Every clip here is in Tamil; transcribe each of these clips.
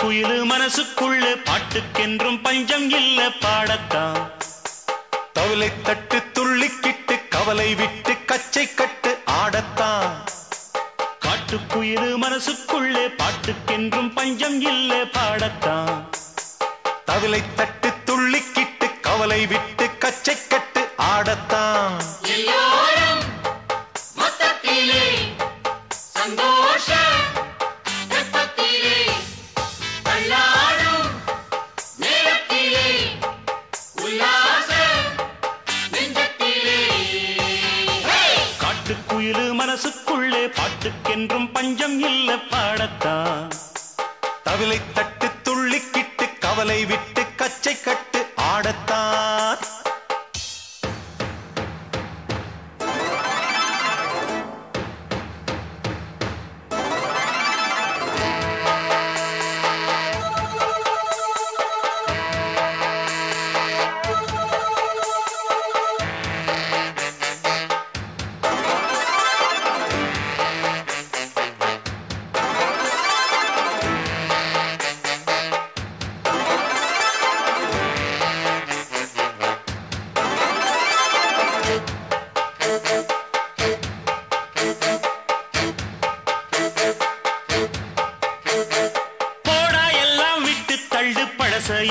காட்டுக்குயிலு மனசுக்குள்ளே பாட்டுக்கென்றும் பஞ்சம் இல்ல பாடத்தான். தவிலை தட்டு துள்ளிக்கிட்டு கவலை விட்டு கச்சை கட்டு ஆடத்தான். காட்டுக்குயிலு மனசுக்குள்ளே பாட்டுக்கென்றும் பஞ்சம் இல்ல பாடத்தான். தவிலை தட்டு துள்ளிக்கிட்டு கவலை விட்டு கச்சை கட்டு ஆடத்தான். காட்டுக்குயிலு மனசுக்குள்ளே பாட்டுக்கென்றும் பஞ்சம் இல்ல பாடத்தான். தவிலை தட்டு துள்ளிக்கிட்டு கவலை விட்டு கச்சை கட்டு ஆடத்தான்.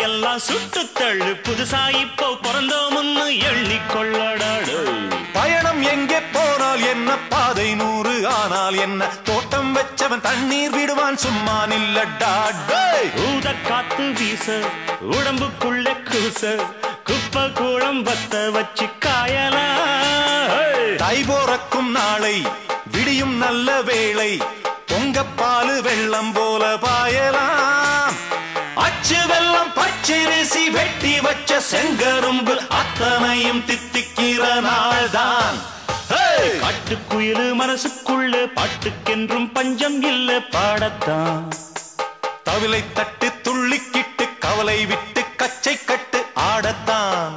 எல்லாம் சுட்டு தள்ளு புதுசா இப்போ பிறந்தோம்னு எண்ணிக்கொள்ளடாடு. பயணம் எங்கே போனால் என்ன பாதை 100 ஆனால் என்ன தோட்டம் வச்சவன் தண்ணீர் விடுவான் சும்மா நில்லடாடு. ஊத காத்து வீச உடம்புக்குள்ள கூச குப்பை கூடம் வத்த வச்சு காயலாம். தை போறக்கும் நாளை விடியும் நல்ல வேளை பொங்கப்பாலு வெள்ளம் போல பாயலாம். அச்சு வெள்ளம் பச்சரிசி வெட்டி வச்ச செங்கரும்பு அத்தனையும் தித்திக்கிற நாள்தான். காட்டுக்குயிலு மனசுக்குள்ள பாட்டுக்கென்றும் பஞ்சம் இல்ல பாடத்தான். தவிலை தட்டு துள்ளிக்கிட்டு கவலை விட்டு கச்சை கட்டு ஆடத்தான்.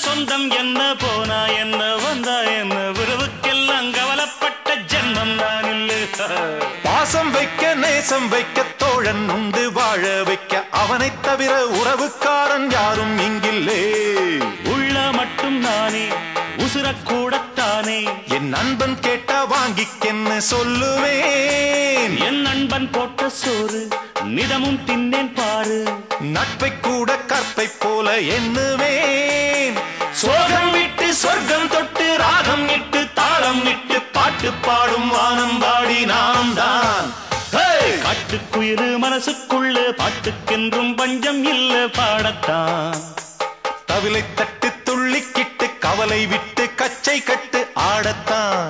சொந்தம் என்ன போனா என்ன வந்தா என்ன உறவுக்கெல்லாம் கவலைப்பட்ட ஜென்மம் நான் இல்லை. பாசம் வைக்க நேசம் வைக்க தோழன் உண்டு வாழ வைக்க அவனை தவிர உறவுக்காரன் யாரும் இங்கில்லே. உள்ள மட்டும் நானே உசுரக்கூடத்தானே என் நண்பன் கேட்டா வாங்கிக்கென்னு சொல்லுவேன். என் நண்பன் போட்ட சோறு நிதமும் தின்னேன் பாரு. நட்பை கூட கற்பை போல எண்ணுவேன். சோகம் விட்டு சொர்க்கம் தொட்டு ராகம் இட்டு தாளம் இட்டு பாட்டு பாடும் வானம் பாடி நாம் தான். காட்டுக்குயிலு மனசுக்குள்ள பாட்டுக்கென்றும் பஞ்சம் இல்ல பாடத்தான். தவிலை தட்டு துள்ளிக்கிட்டு கவலை விட்டு கச்சை கட்டு ஆடத்தான்.